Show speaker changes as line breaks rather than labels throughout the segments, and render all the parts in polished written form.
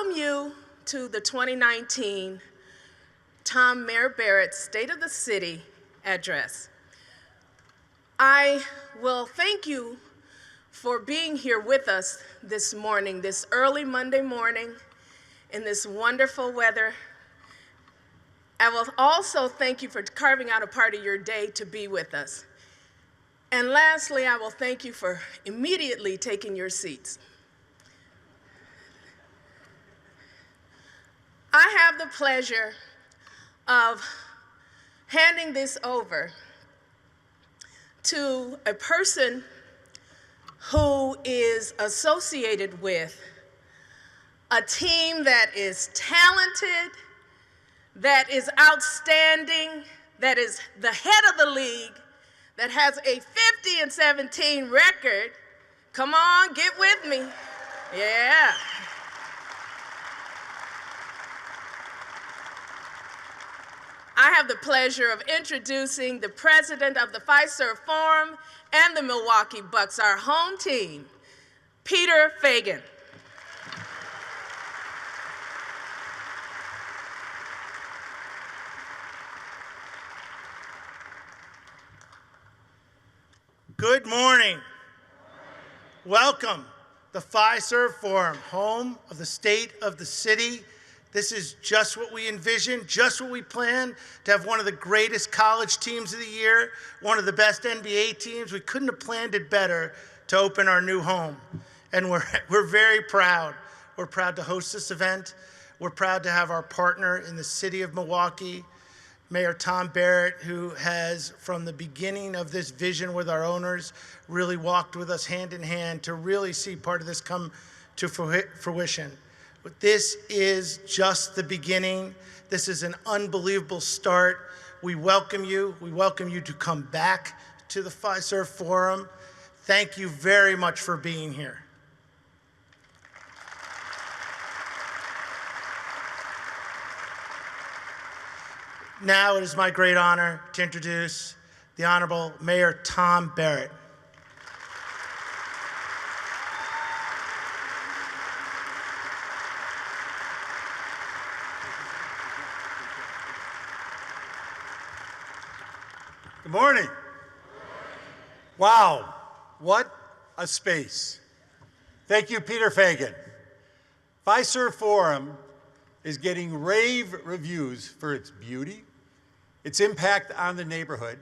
welcome you to the 2019 Mayor Barrett State of the City address. I will thank you for being here with us this morning, this early Monday morning, in this wonderful weather. I will also thank you for carving out a part of your day to be with us. And lastly, I will thank you for immediately taking your seats. I have the pleasure of handing this over to a person who is associated with a team that is talented, that is outstanding, that is the head of the league, that has a 50-17 record. Come on, get with me. Yeah. I have the pleasure of introducing the president of the Fiserv Forum and the Milwaukee Bucks, our home team, Peter Fagan.
Good morning. Welcome, the Fiserv Forum, home of the state of the city. This is just what we envisioned, just what we planned, to have one of the greatest college teams of the year, one of the best NBA teams. We couldn't have planned it better to open our new home. And we're very proud. We're proud to host this event. We're proud to have our partner in the city of Milwaukee, Mayor Tom Barrett, who has, from the beginning of this vision with our owners, really walked with us hand in hand to really see part of this come to fruition. But this is just the beginning. This is an unbelievable start. We welcome you. We welcome you to come back to the Fiserv Forum. Thank you very much for being here. Now it is my great honor to introduce the Honorable Mayor Tom Barrett.
Good morning. Wow, what a space. Thank you, Peter Fagan. Fiserv Forum is getting rave reviews for its beauty, its impact on the neighborhood,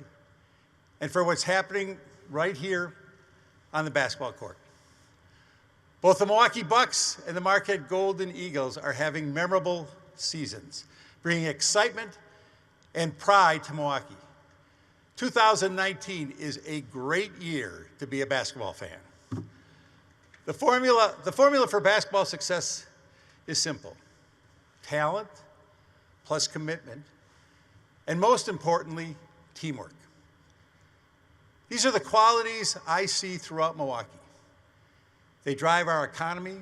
and for what's happening right here on the basketball court. Both the Milwaukee Bucks and the Marquette Golden Eagles are having memorable seasons, bringing excitement and pride to Milwaukee. 2019 is a great year to be a basketball fan. The formula for basketball success is simple: talent plus commitment, and most importantly, teamwork. These are the qualities I see throughout Milwaukee. They drive our economy,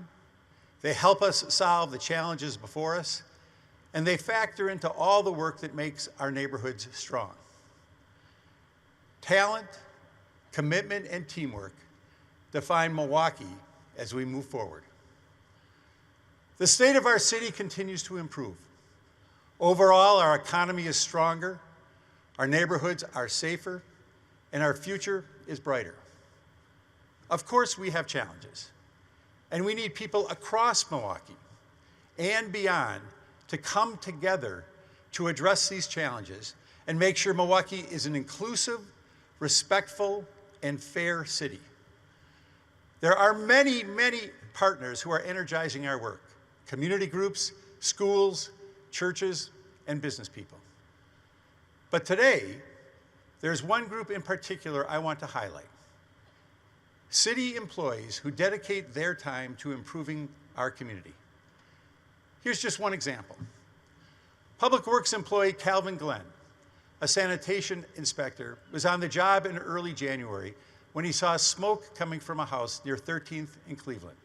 they help us solve the challenges before us, and they factor into all the work that makes our neighborhoods strong. Talent, commitment, and teamwork define Milwaukee as we move forward. The state of our city continues to improve. Overall, our economy is stronger, our neighborhoods are safer, and our future is brighter. Of course, we have challenges, and we need people across Milwaukee and beyond to come together to address these challenges and make sure Milwaukee is an inclusive, respectful, and fair city. There are many, many partners who are energizing our work: community groups, schools, churches, and business people. But today, there's one group in particular I want to highlight: city employees who dedicate their time to improving our community. Here's just one example. Public Works employee Calvin Glenn, a sanitation inspector, was on the job in early January when he saw smoke coming from a house near 13th and Cleveland.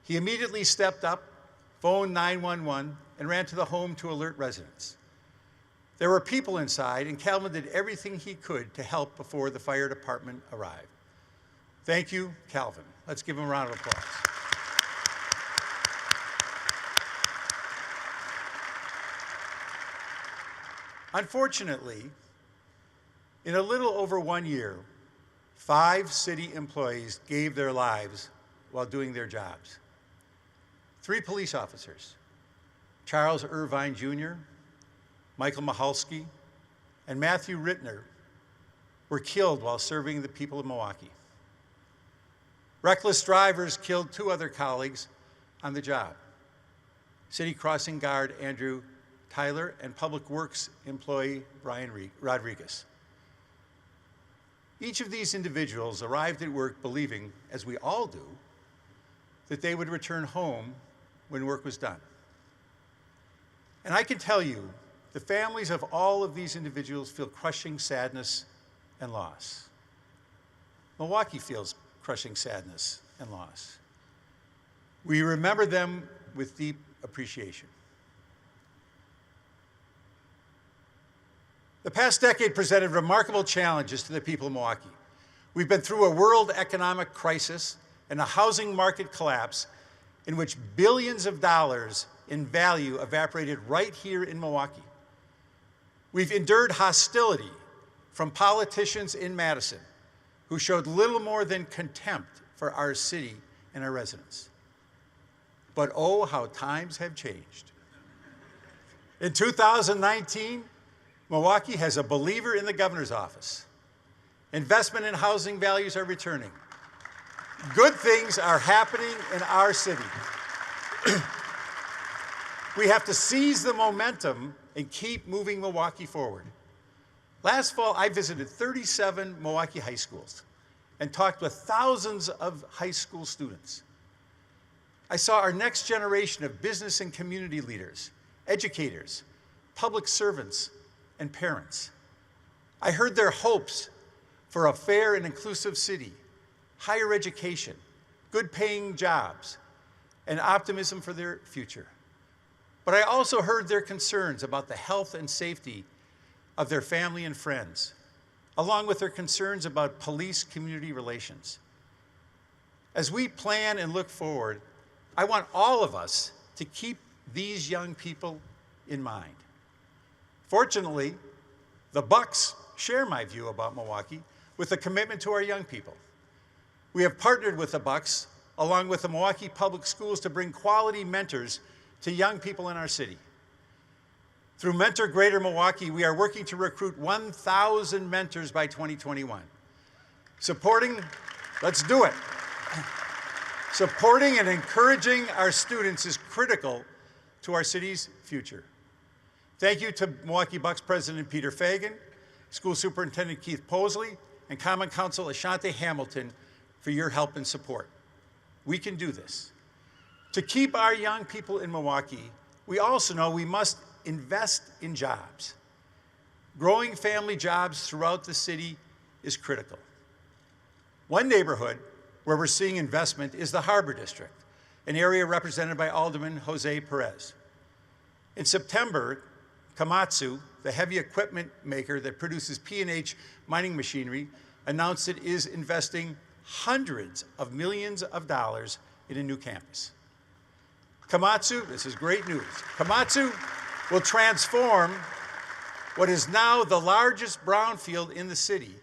He immediately stepped up, phoned 911, and ran to the home to alert residents. There were people inside, and Calvin did everything he could to help before the fire department arrived. Thank you, Calvin. Let's give him a round of applause. Unfortunately, in a little over 1 year, 5 city employees gave their lives while doing their jobs. 3 police officers, Charles Irvine Jr., Michael Mahalski, and Matthew Rittner, were killed while serving the people of Milwaukee. Reckless drivers killed 2 other colleagues on the job, City Crossing Guard Andrew Tyler and Public Works employee Brian Rodriguez. Each of these individuals arrived at work believing, as we all do, that they would return home when work was done. And I can tell you, the families of all of these individuals feel crushing sadness and loss. Milwaukee feels crushing sadness and loss. We remember them with deep appreciation. The past decade presented remarkable challenges to the people of Milwaukee. We've been through a world economic crisis and a housing market collapse in which billions of dollars in value evaporated right here in Milwaukee. We've endured hostility from politicians in Madison who showed little more than contempt for our city and our residents. But oh, how times have changed. In 2019, Milwaukee has a believer in the governor's office. Investment in housing values are returning. Good things are happening in our city. We have to seize the momentum and keep moving Milwaukee forward. Last fall, I visited 37 Milwaukee high schools and talked with thousands of high school students. I saw our next generation of business and community leaders, educators, public servants, and parents. I heard their hopes for a fair and inclusive city, higher education, good paying jobs, and optimism for their future. But I also heard their concerns about the health and safety of their family and friends, along with their concerns about police-community relations. As we plan and look forward, I want all of us to keep these young people in mind. Fortunately, the Bucks share my view about Milwaukee with a commitment to our young people. We have partnered with the Bucks, along with the Milwaukee Public Schools, to bring quality mentors to young people in our city. Through Mentor Greater Milwaukee, we are working to recruit 1,000 mentors by 2021. Let's do it. Supporting and encouraging our students is critical to our city's future. Thank you to Milwaukee Bucks President Peter Fagan, School Superintendent Keith Posley, and Common Council Ashante Hamilton for your help and support. We can do this. To keep our young people in Milwaukee, we also know we must invest in jobs. Growing family jobs throughout the city is critical. One neighborhood where we're seeing investment is the Harbor District, an area represented by Alderman Jose Perez. In September, Komatsu, the heavy equipment maker that produces P&H mining machinery, announced it is investing hundreds of millions of dollars in a new campus. Komatsu, this is great news. Komatsu will transform what is now the largest brownfield in the city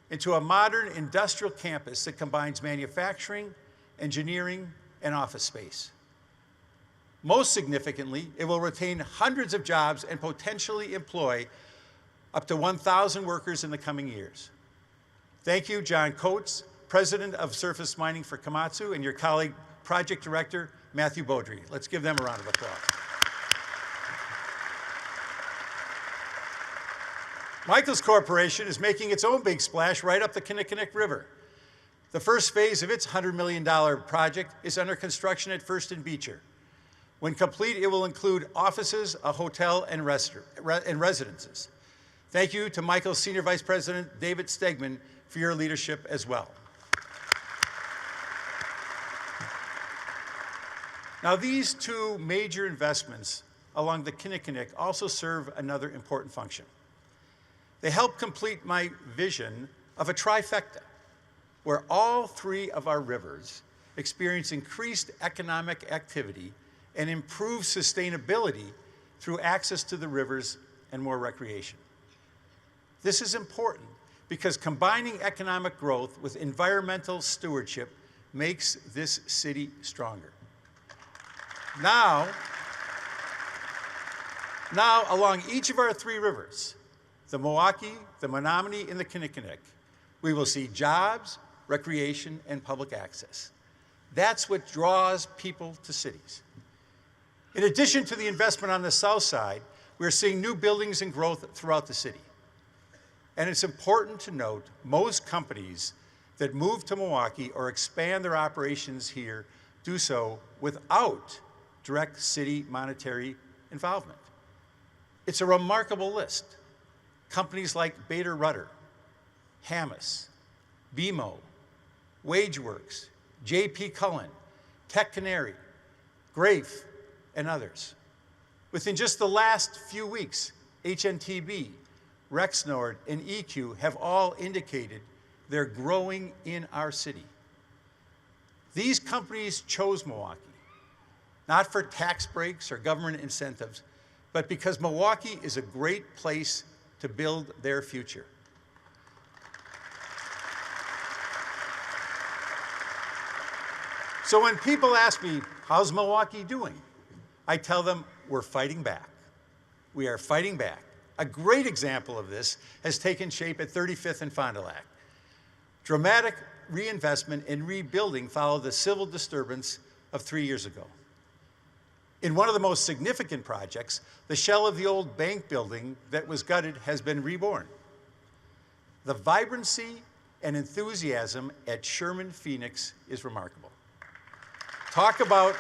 into a modern industrial campus that combines manufacturing, engineering, and office space. Most significantly, it will retain hundreds of jobs and potentially employ up to 1,000 workers in the coming years. Thank you, John Coates, President of Surface Mining for Komatsu, and your colleague, Project Director Matthew Beaudry. Let's give them a round of applause. Michaels Corporation is making its own big splash right up the Kinnickinnick River. The first phase of its $100 million project is under construction at First and Beecher. When complete, it will include offices, a hotel, and residences. Thank you to Michael's Senior Vice President, David Stegman, for your leadership as well. Now, these 2 major investments along the Kinnickinnick also serve another important function. They help complete my vision of a trifecta, where all 3 of our rivers experience increased economic activity and improve sustainability through access to the river's and more recreation. This is important because combining economic growth with environmental stewardship makes this city stronger. Now, along each of our three rivers, the Milwaukee, the Menominee, and the Kinnickinnic, we will see jobs, recreation, and public access. That's what draws people to cities. In addition to the investment on the south side, we're seeing new buildings and growth throughout the city. And it's important to note, most companies that move to Milwaukee or expand their operations here do so without direct city monetary involvement. It's a remarkable list. Companies like Bader Rudder, Hamas, BMO, WageWorks, JP Cullen, Tech Canary, Grafe, and others. Within just the last few weeks, HNTB, Rexnord, and EQ have all indicated they're growing in our city. These companies chose Milwaukee, not for tax breaks or government incentives, but because Milwaukee is a great place to build their future. So when people ask me, how's Milwaukee doing? I tell them, we're fighting back. We are fighting back. A great example of this has taken shape at 35th and Fond du Lac. Dramatic reinvestment and rebuilding followed the civil disturbance of 3 years ago. In one of the most significant projects, the shell of the old bank building that was gutted has been reborn. The vibrancy and enthusiasm at Sherman Phoenix is remarkable. Talk about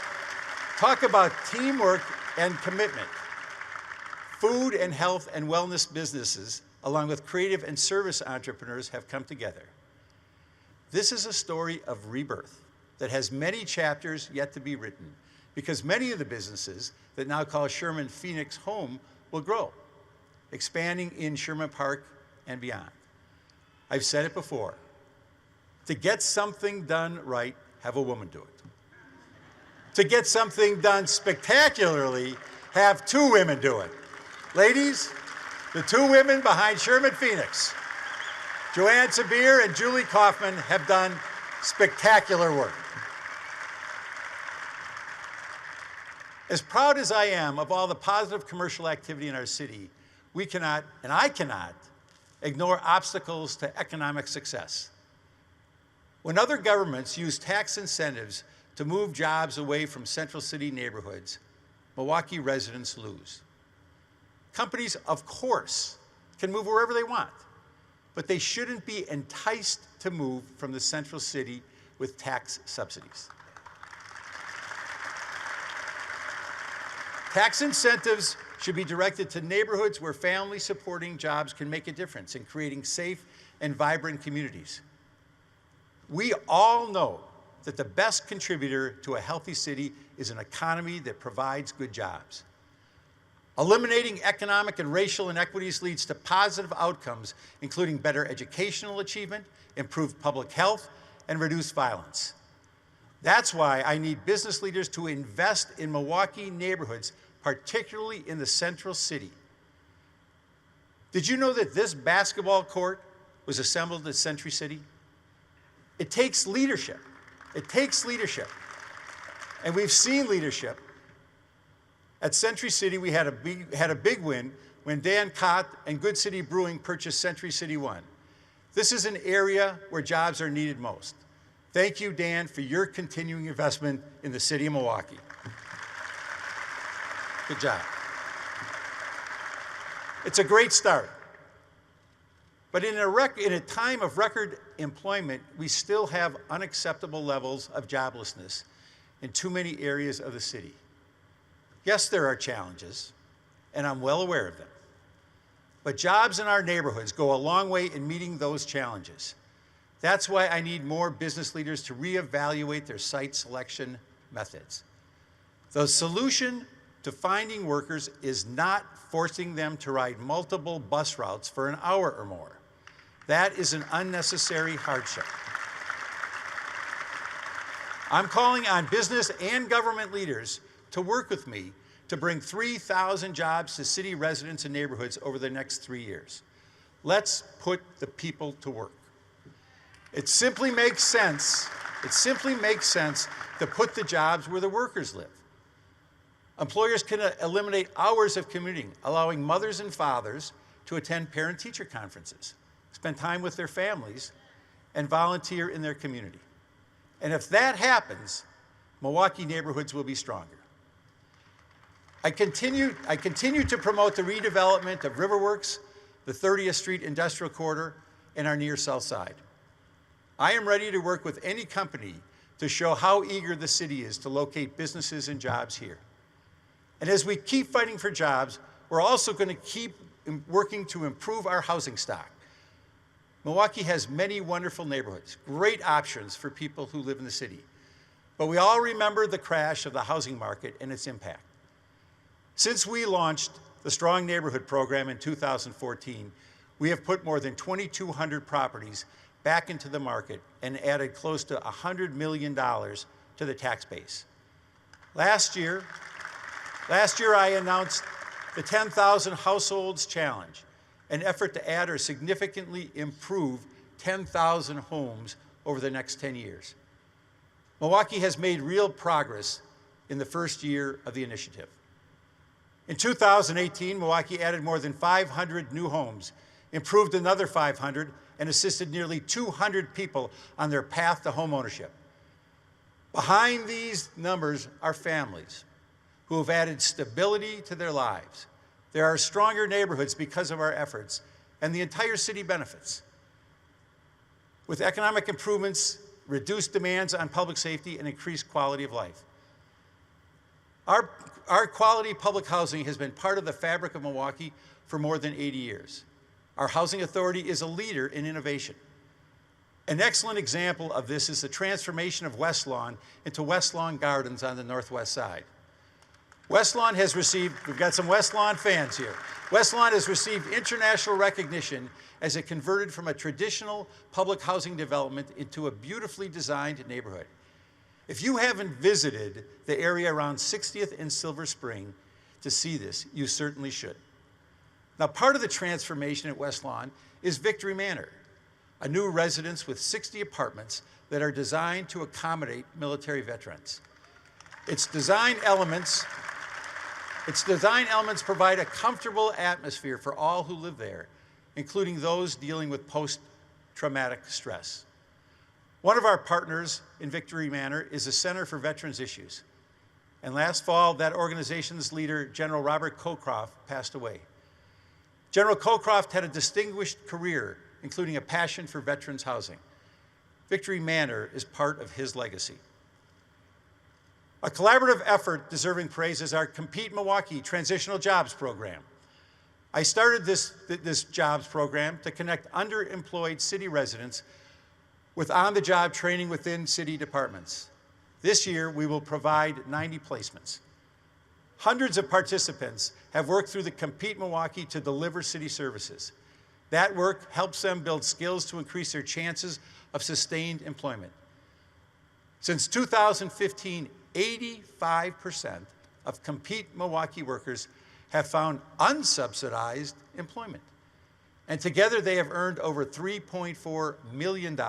teamwork and commitment. Food and health and wellness businesses, along with creative and service entrepreneurs, have come together. This is a story of rebirth that has many chapters yet to be written, because many of the businesses that now call Sherman Phoenix home will grow, expanding in Sherman Park and beyond. I've said it before. To get something done right, have a woman do it. To get something done spectacularly, have two women do it. Ladies, the two women behind Sherman Phoenix, Joanne Sabir and Julie Kaufman, have done spectacular work. As proud as I am of all the positive commercial activity in our city, we cannot, and I cannot, ignore obstacles to economic success. When other governments use tax incentives to move jobs away from central city neighborhoods, Milwaukee residents lose. Companies, of course, can move wherever they want, but they shouldn't be enticed to move from the central city with tax subsidies. Tax incentives should be directed to neighborhoods where family-supporting jobs can make a difference in creating safe and vibrant communities. We all know that the best contributor to a healthy city is an economy that provides good jobs. Eliminating economic and racial inequities leads to positive outcomes, including better educational achievement, improved public health, and reduced violence. That's why I need business leaders to invest in Milwaukee neighborhoods, particularly in the central city. Did you know that this basketball court was assembled at Century City? It takes leadership. It takes leadership. And we've seen leadership. At Century City, we had a big win when Dan Cott and Good City Brewing purchased Century City 1. This is an area where jobs are needed most. Thank you, Dan, for your continuing investment in the city of Milwaukee. Good job. It's a great start. But in a time of record employment, we still have unacceptable levels of joblessness in too many areas of the city. Yes, there are challenges, and I'm well aware of them. But jobs in our neighborhoods go a long way in meeting those challenges. That's why I need more business leaders to reevaluate their site selection methods. The solution to finding workers is not forcing them to ride multiple bus routes for an hour or more. That is an unnecessary hardship. I'm calling on business and government leaders to work with me to bring 3,000 jobs to city residents and neighborhoods over the next 3 years. Let's put the people to work. It simply makes sense to put the jobs where the workers live. Employers can eliminate hours of commuting, allowing mothers and fathers to attend parent-teacher conferences, spend time with their families, and volunteer in their community. And if that happens, Milwaukee neighborhoods will be stronger. I continue to promote the redevelopment of Riverworks, the 30th Street Industrial Corridor, and our near South Side. I am ready to work with any company to show how eager the city is to locate businesses and jobs here. And as we keep fighting for jobs, we're also going to keep working to improve our housing stock. Milwaukee has many wonderful neighborhoods, great options for people who live in the city. But we all remember the crash of the housing market and its impact. Since we launched the Strong Neighborhood Program in 2014, we have put more than 2,200 properties back into the market and added close to $100 million to the tax base. Last year I announced the 10,000 Households Challenge, an effort to add or significantly improve 10,000 homes over the next 10 years. Milwaukee has made real progress in the first year of the initiative. In 2018, Milwaukee added more than 500 new homes, improved another 500, and assisted nearly 200 people on their path to homeownership. Behind these numbers are families who have added stability to their lives. There are stronger neighborhoods because of our efforts, and the entire city benefits. With economic improvements, reduced demands on public safety, and increased quality of life. Our quality public housing has been part of the fabric of Milwaukee for more than 80 years. Our housing authority is a leader in innovation. An excellent example of this is the transformation of West Lawn into West Lawn Gardens on the northwest side. West Lawn has received, we've got some West Lawn fans here. West Lawn has received international recognition as it converted from a traditional public housing development into a beautifully designed neighborhood. If you haven't visited the area around 60th and Silver Spring to see this, you certainly should. Now, part of the transformation at West Lawn is Victory Manor, a new residence with 60 apartments that are designed to accommodate military veterans. Its design elements provide a comfortable atmosphere for all who live there, including those dealing with post-traumatic stress. One of our partners in Victory Manor is the Center for Veterans Issues. And last fall, that organization's leader, General Robert Cockcroft, passed away. General Cockcroft had a distinguished career, including a passion for veterans housing. Victory Manor is part of his legacy. A collaborative effort deserving praise is our Compete Milwaukee Transitional Jobs Program. I started this jobs program to connect underemployed city residents with on-the-job training within city departments. This year, we will provide 90 placements. Hundreds of participants have worked through the Compete Milwaukee to deliver city services. That work helps them build skills to increase their chances of sustained employment. Since 2015, 85% of Compete Milwaukee workers have found unsubsidized employment. And together they have earned over $3.4 million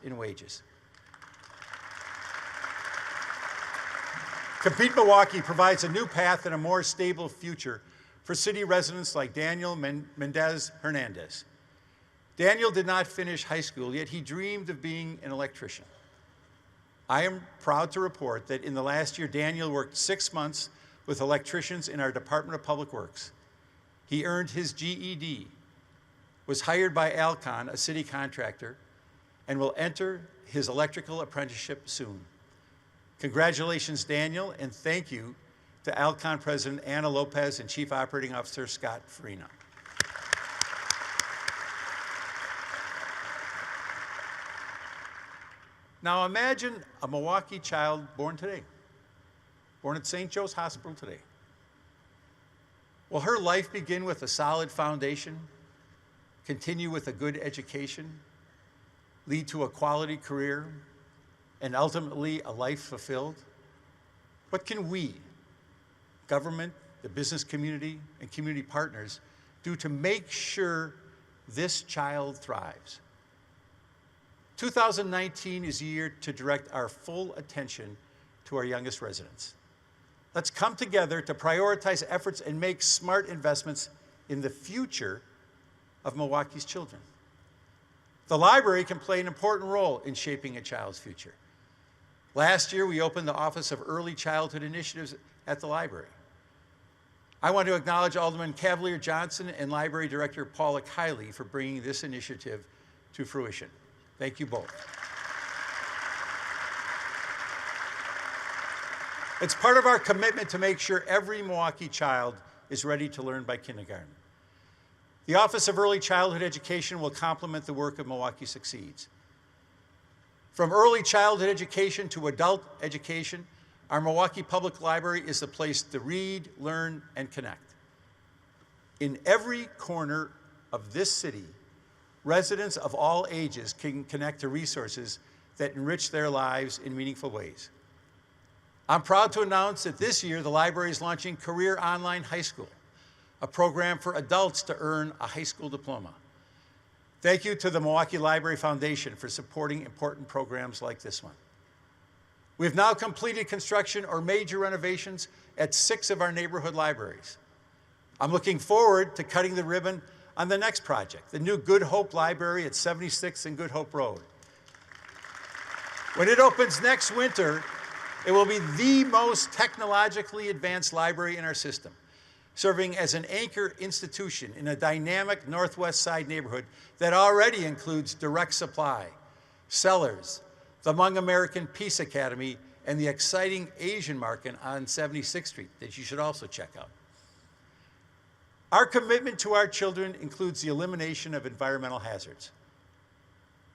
in wages. Compete Milwaukee provides a new path and a more stable future for city residents like Daniel Mendez Hernandez. Daniel did not finish high school, yet he dreamed of being an electrician. I am proud to report that in the last year, Daniel worked 6 months with electricians in our Department of Public Works. He earned his GED, was hired by Alcon, a city contractor, and will enter his electrical apprenticeship soon. Congratulations, Daniel, and thank you to Alcon President Anna Lopez and Chief Operating Officer Scott Farina. Now imagine a Milwaukee child born today, born at St. Joe's Hospital today. Will her life begin with a solid foundation, continue with a good education, lead to a quality career, and ultimately a life fulfilled? What can we, government, the business community, and community partners do to make sure this child thrives. 2019 is a year to direct our full attention to our youngest residents. Let's come together to prioritize efforts and make smart investments in the future of Milwaukee's children. The library can play an important role in shaping a child's future. Last year, we opened the Office of Early Childhood Initiatives at the library. I want to acknowledge Alderman Cavalier Johnson and Library Director Paula Kiley for bringing this initiative to fruition. Thank you both. It's part of our commitment to make sure every Milwaukee child is ready to learn by kindergarten. The Office of Early Childhood Education will complement the work of Milwaukee Succeeds. From early childhood education to adult education, our Milwaukee Public Library is the place to read, learn, and connect. In every corner of this city, residents of all ages can connect to resources that enrich their lives in meaningful ways. I'm proud to announce that this year the library is launching Career Online High School, a program for adults to earn a high school diploma. Thank you to the Milwaukee Library Foundation for supporting important programs like this one. We've now completed construction or major renovations at 6 of our neighborhood libraries. I'm looking forward to cutting the ribbon on the next project, the new Good Hope Library at 76th and Good Hope Road. When it opens next winter, it will be the most technologically advanced library in our system, serving as an anchor institution in a dynamic Northwest Side neighborhood that already includes Direct Supply, Sellers, the Hmong American Peace Academy, and the exciting Asian market on 76th Street that you should also check out. Our commitment to our children includes the elimination of environmental hazards.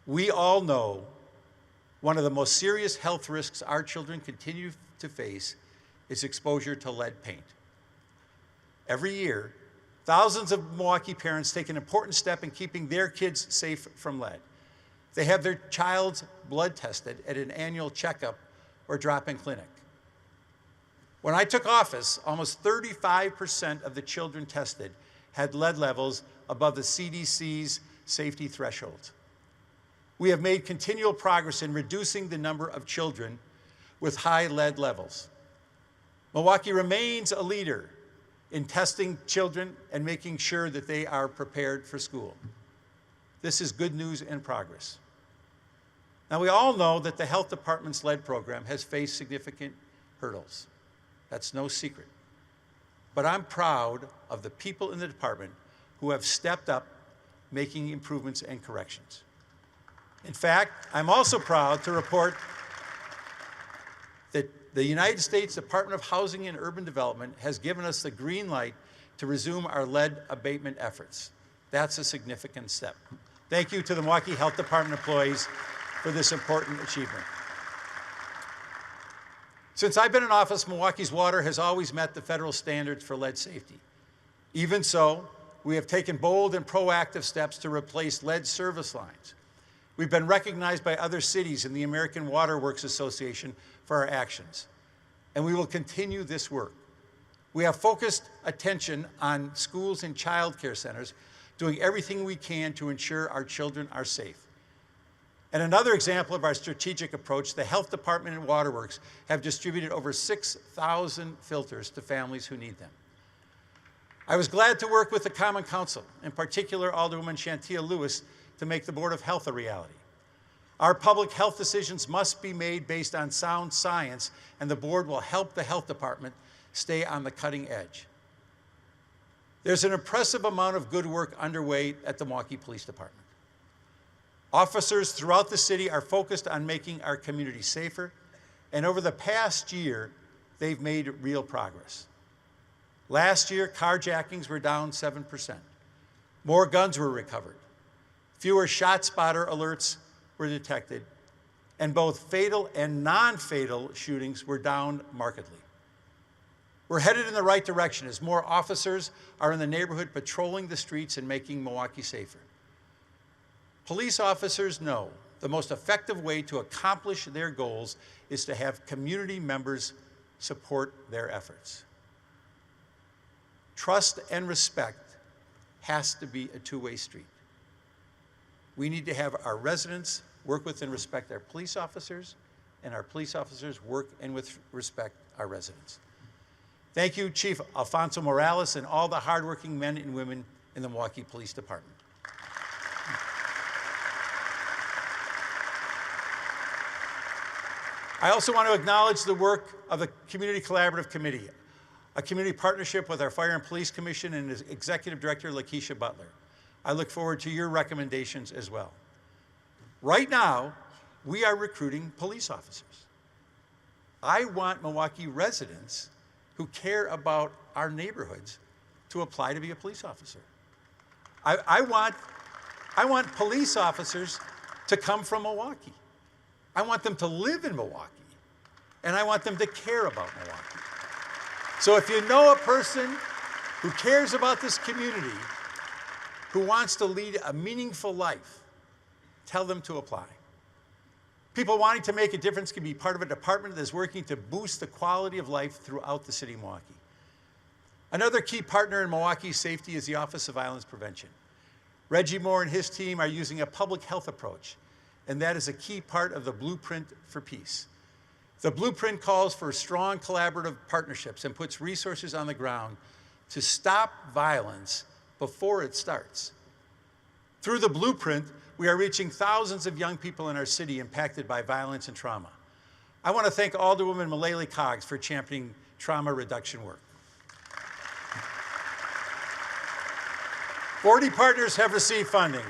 We all know one of the most serious health risks our children continue to face is exposure to lead paint. Every year, thousands of Milwaukee parents take an important step in keeping their kids safe from lead. They have their child's blood tested at an annual checkup or drop-in clinic. When I took office, almost 35% of the children tested had lead levels above the CDC's safety threshold. We have made continual progress in reducing the number of children with high lead levels. Milwaukee remains a leader in testing children and making sure that they are prepared for school. This is good news and progress. Now, we all know that the health department's lead program has faced significant hurdles. That's no secret. But I'm proud of the people in the department who have stepped up, making improvements and corrections. In fact, I'm also proud to report that the United States Department of Housing and Urban Development has given us the green light to resume our lead abatement efforts. That's a significant step. Thank you to the Milwaukee Health Department employees for this important achievement. Since I've been in office, Milwaukee's water has always met the federal standards for lead safety. Even so, we have taken bold and proactive steps to replace lead service lines. We've been recognized by other cities in the American Water Works Association for our actions, and we will continue this work. We have focused attention on schools and child care centers, doing everything we can to ensure our children are safe. And another example of our strategic approach, the Health Department and Waterworks have distributed over 6,000 filters to families who need them. I was glad to work with the Common Council, in particular Alderwoman Shantia Lewis, to make the Board of Health a reality. Our public health decisions must be made based on sound science, and the board will help the health department stay on the cutting edge. There's an impressive amount of good work underway at the Milwaukee Police Department. Officers throughout the city are focused on making our community safer, and over the past year, they've made real progress. Last year, carjackings were down 7%. More guns were recovered. Fewer shot spotter alerts were detected, and both fatal and non-fatal shootings were down markedly. We're headed in the right direction as more officers are in the neighborhood patrolling the streets and making Milwaukee safer. Police officers know the most effective way to accomplish their goals is to have community members support their efforts. trust and respect has to be a two-way street. We need to have our residents work with and respect our police officers, and our police officers work and with respect our residents. Thank you, Chief Alfonso Morales, and all the hardworking men and women in the Milwaukee Police Department. I also want to acknowledge the work of the Community Collaborative Committee, a community partnership with our Fire and Police Commission and its Executive Director, Lakeisha Butler. I look forward to your recommendations as well. Right now, we are recruiting police officers. I want Milwaukee residents who care about our neighborhoods to apply to be a police officer. I want police officers to come from Milwaukee. I want them to live in Milwaukee, and I want them to care about Milwaukee. So if you know a person who cares about this community, who wants to lead a meaningful life, tell them to apply. People wanting to make a difference can be part of a department that is working to boost the quality of life throughout the city of Milwaukee. Another key partner in Milwaukee's safety is the Office of Violence Prevention. Reggie Moore and his team are using a public health approach, and that is a key part of the Blueprint for Peace. The Blueprint calls for strong collaborative partnerships and puts resources on the ground to stop violence before it starts. Through the Blueprint, we are reaching thousands of young people in our city impacted by violence and trauma. I want to thank Alderwoman Mullally Coggs for championing trauma reduction work. 40 partners have received funding.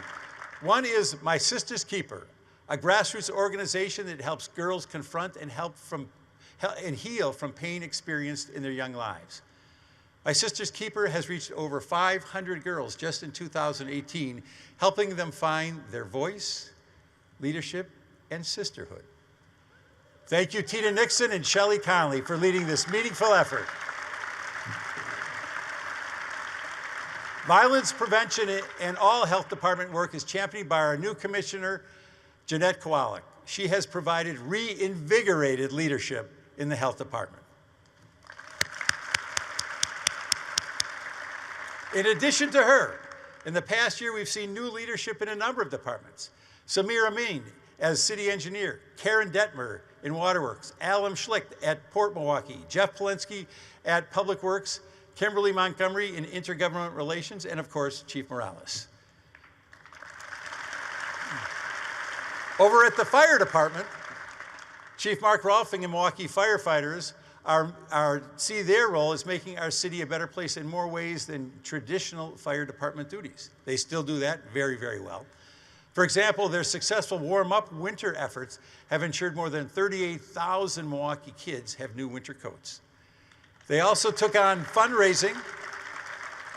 One is My Sister's Keeper, a grassroots organization that helps girls confront and heal from pain experienced in their young lives. My Sister's Keeper has reached over 500 girls just in 2018, helping them find their voice, leadership, and sisterhood. Thank you, Tina Nixon and Shelley Conley, for leading this meaningful effort. Violence prevention and all health department work is championed by our new commissioner, Jeanette Kowalik. She has provided reinvigorated leadership in the health department. In addition to her, in the past year, we've seen new leadership in a number of departments. Samir Amin as city engineer, Karen Detmer in Waterworks, Alan Schlicht at Port Milwaukee, Jeff Polinsky at Public Works, Kimberly Montgomery in Intergovernmental Relations, and of course, Chief Morales. Over at the fire department, Chief Mark Rolfing and Milwaukee firefighters see their role as making our city a better place in more ways than traditional fire department duties. They still do that very, very well. For example, their successful warm-up winter efforts have ensured more than 38,000 Milwaukee kids have new winter coats. They also took on fundraising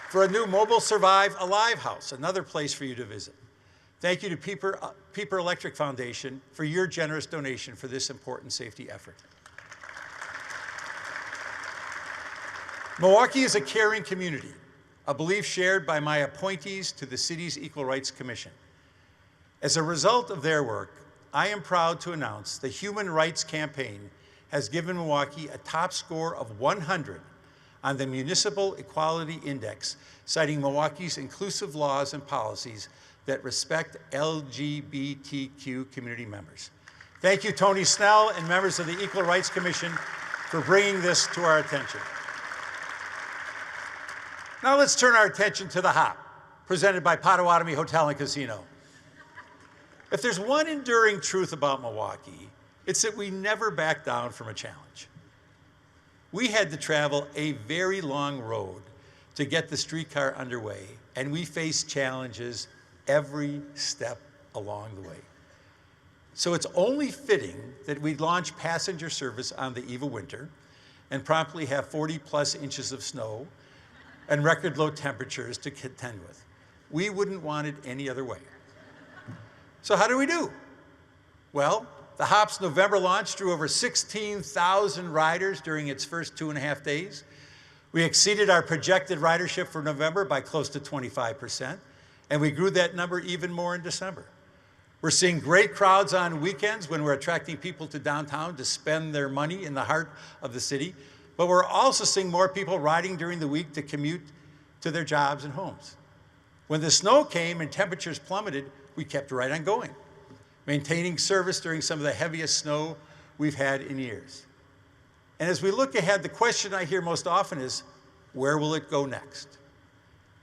for a new mobile Survive Alive house, another place for you to visit. Thank you to Pieper Electric Foundation for your generous donation for this important safety effort. Milwaukee is a caring community, a belief shared by my appointees to the city's Equal Rights Commission. As a result of their work, I am proud to announce the Human Rights Campaign has given Milwaukee a top score of 100 on the Municipal Equality Index, citing Milwaukee's inclusive laws and policies that respect LGBTQ community members. Thank you, Tony Snell and members of the Equal Rights Commission for bringing this to our attention. Now let's turn our attention to the HOP, presented by Potawatomi Hotel and Casino. If there's one enduring truth about Milwaukee, it's that we never back down from a challenge. We had to travel a very long road to get the streetcar underway, and we faced challenges every step along the way. So it's only fitting that we launch passenger service on the eve of winter and promptly have 40+ inches of snow and record low temperatures to contend with. We wouldn't want it any other way. So how do we do? Well, the HOP's November launch drew over 16,000 riders during its first 2.5 days. We exceeded our projected ridership for November by close to 25%, and we grew that number even more in December. We're seeing great crowds on weekends when we're attracting people to downtown to spend their money in the heart of the city, but we're also seeing more people riding during the week to commute to their jobs and homes. When the snow came and temperatures plummeted, we kept right on going, maintaining service during some of the heaviest snow we've had in years. And as we look ahead, the question I hear most often is, where will it go next?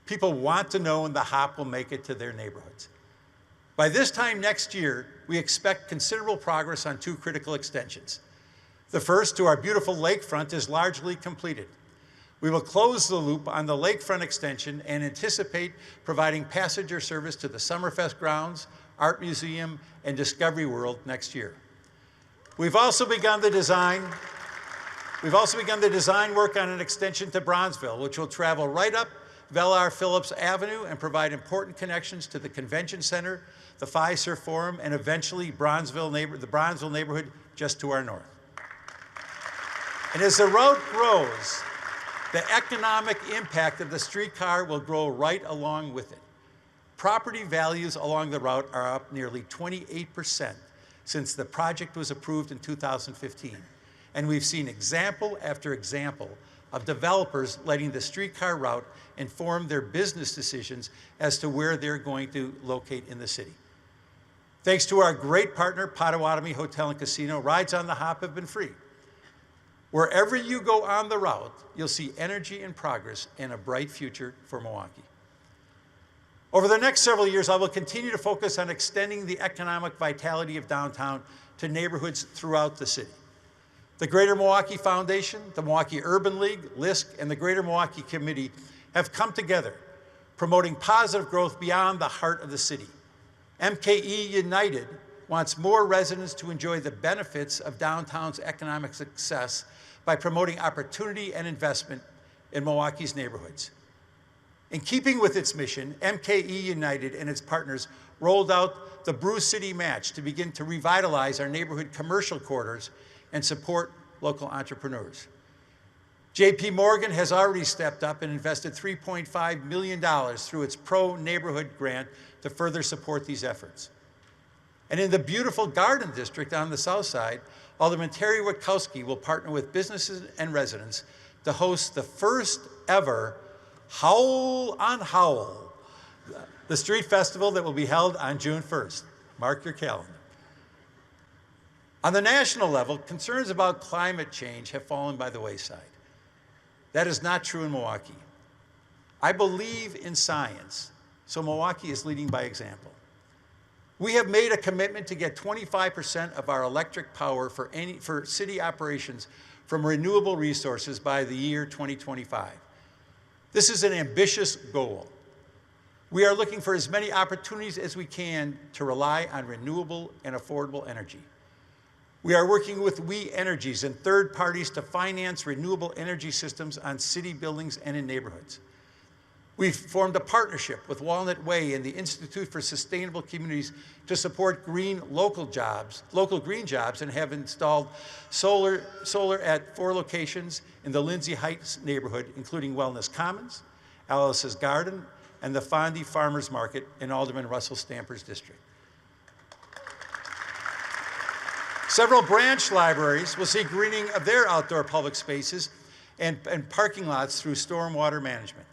People want to know when the hop will make it to their neighborhoods. By this time next year, we expect considerable progress on 2 critical extensions. The first, to our beautiful lakefront, is largely completed. We will close the loop on the lakefront extension and anticipate providing passenger service to the Summerfest grounds, Art Museum, and Discovery World next year. We've also begun the design work on an extension to Bronzeville, which will travel right up Velar Phillips Avenue and provide important connections to the Convention Center, the Fiserv Forum, and eventually the Bronzeville neighborhood just to our north. And as the route grows, the economic impact of the streetcar will grow right along with it. Property values along the route are up nearly 28% since the project was approved in 2015. And we've seen example after example of developers letting the streetcar route inform their business decisions as to where they're going to locate in the city. Thanks to our great partner, Potawatomi Hotel and Casino, rides on the hop have been free. Wherever you go on the route, you'll see energy and progress and a bright future for Milwaukee. Over the next several years, I will continue to focus on extending the economic vitality of downtown to neighborhoods throughout the city. The Greater Milwaukee Foundation, the Milwaukee Urban League, LISC, and the Greater Milwaukee Committee have come together, promoting positive growth beyond the heart of the city. MKE United wants more residents to enjoy the benefits of downtown's economic success by promoting opportunity and investment in Milwaukee's neighborhoods. In keeping with its mission, MKE United and its partners rolled out the Brew City Match to begin to revitalize our neighborhood commercial corridors and support local entrepreneurs. JP Morgan has already stepped up and invested $3.5 million through its Pro Neighborhood Grant to further support these efforts. And in the beautiful Garden District on the south side, Alderman Terry Witkowski will partner with businesses and residents to host the first ever Howl on Howl, the street festival that will be held on June 1st. Mark your calendar. On the national level, concerns about climate change have fallen by the wayside. That is not true in Milwaukee. I believe in science, so Milwaukee is leading by example. We have made a commitment to get 25% of our electric power for city operations from renewable resources by the year 2025. This is an ambitious goal. We are looking for as many opportunities as we can to rely on renewable and affordable energy. We are working with We Energies and third parties to finance renewable energy systems on city buildings and in neighborhoods. We've formed a partnership with Walnut Way and the Institute for Sustainable Communities to support local green jobs, and have installed solar at 4 locations in the Lindsay Heights neighborhood, including Wellness Commons, Alice's Garden, and the Fondy Farmers Market in Alderman Russell Stamper's district. Several branch libraries will see greening of their outdoor public spaces and parking lots through stormwater management.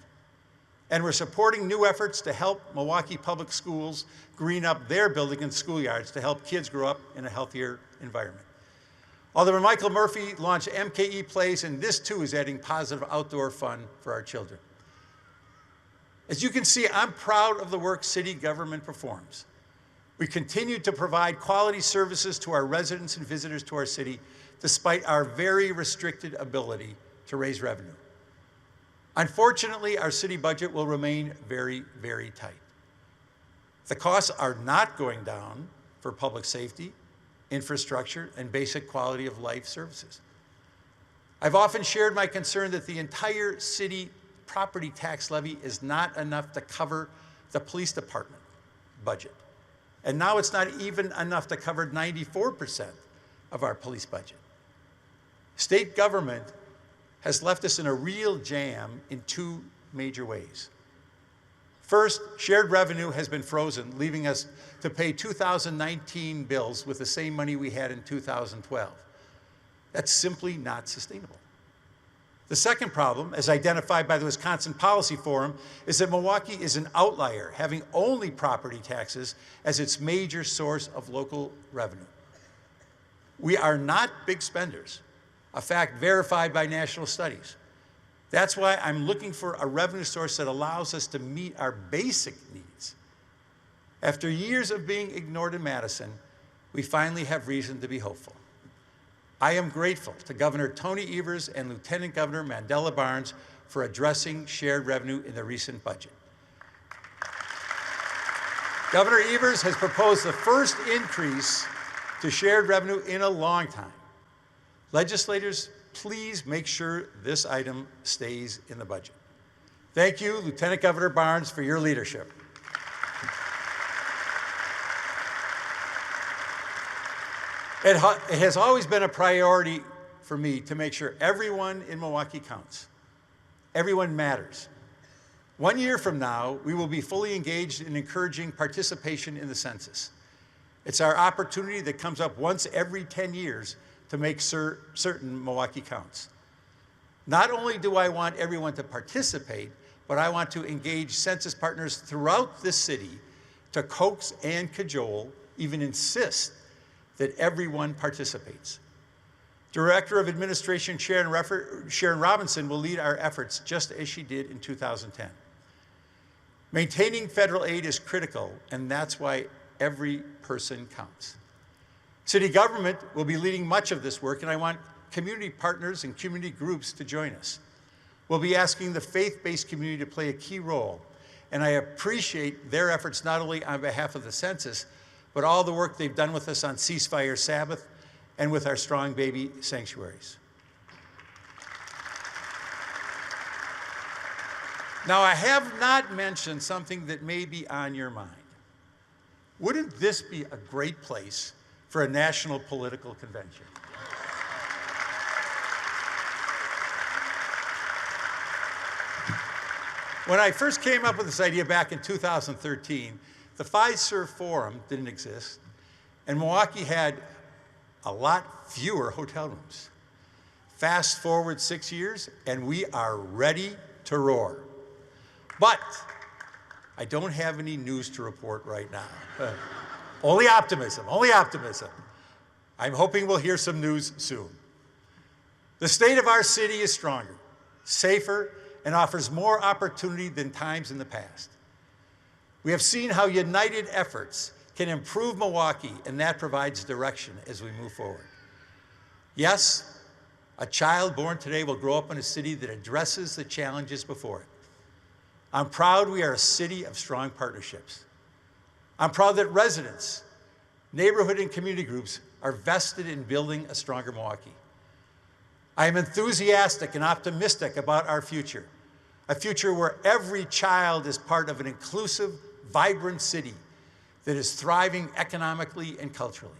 And we're supporting new efforts to help Milwaukee Public Schools green up their building and schoolyards to help kids grow up in a healthier environment. Alderman Michael Murphy launched MKE Plays, and this too is adding positive outdoor fun for our children. As you can see, I'm proud of the work city government performs. We continue to provide quality services to our residents and visitors to our city, despite our very restricted ability to raise revenue. Unfortunately, our city budget will remain very, very tight. The costs are not going down for public safety, infrastructure, and basic quality of life services. I've often shared my concern that the entire city property tax levy is not enough to cover the police department budget. And now it's not even enough to cover 94% of our police budget. State government has left us in a real jam in 2 major ways. First, shared revenue has been frozen, leaving us to pay 2019 bills with the same money we had in 2012. That's simply not sustainable. The second problem, as identified by the Wisconsin Policy Forum, is that Milwaukee is an outlier, having only property taxes as its major source of local revenue. We are not big spenders, a fact verified by national studies. That's why I'm looking for a revenue source that allows us to meet our basic needs. After years of being ignored in Madison, we finally have reason to be hopeful. I am grateful to Governor Tony Evers and Lieutenant Governor Mandela Barnes for addressing shared revenue in the recent budget. Governor Evers has proposed the first increase to shared revenue in a long time. Legislators, please make sure this item stays in the budget. Thank you, Lieutenant Governor Barnes, for your leadership. It has always been a priority for me to make sure everyone in Milwaukee counts. Everyone matters. 1 year from now, we will be fully engaged in encouraging participation in the census. It's our opportunity that comes up once every 10 years to make certain Milwaukee counts. Not only do I want everyone to participate, but I want to engage census partners throughout this city to coax and cajole, even insist, that everyone participates. Director of Administration Sharon Robinson will lead our efforts just as she did in 2010. Maintaining federal aid is critical, and that's why every person counts. City government will be leading much of this work, and I want community partners and community groups to join us. We'll be asking the faith-based community to play a key role, and I appreciate their efforts not only on behalf of the census, but all the work they've done with us on Ceasefire Sabbath and with our Strong Baby sanctuaries. Now, I have not mentioned something that may be on your mind. Wouldn't this be a great place for a national political convention? When I first came up with this idea back in 2013, the Fiserv Forum didn't exist, and Milwaukee had a lot fewer hotel rooms. Fast forward 6 years, and we are ready to roar. But I don't have any news to report right now. Only optimism, only optimism. I'm hoping we'll hear some news soon. The state of our city is stronger, safer, and offers more opportunity than times in the past. We have seen how united efforts can improve Milwaukee, and that provides direction as we move forward. Yes, a child born today will grow up in a city that addresses the challenges before it. I'm proud we are a city of strong partnerships. I'm proud that residents, neighborhood and community groups are vested in building a stronger Milwaukee. I am enthusiastic and optimistic about our future, a future where every child is part of an inclusive, vibrant city that is thriving economically and culturally.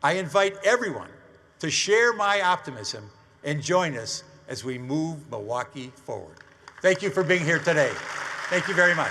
I invite everyone to share my optimism and join us as we move Milwaukee forward. Thank you for being here today. Thank you very much.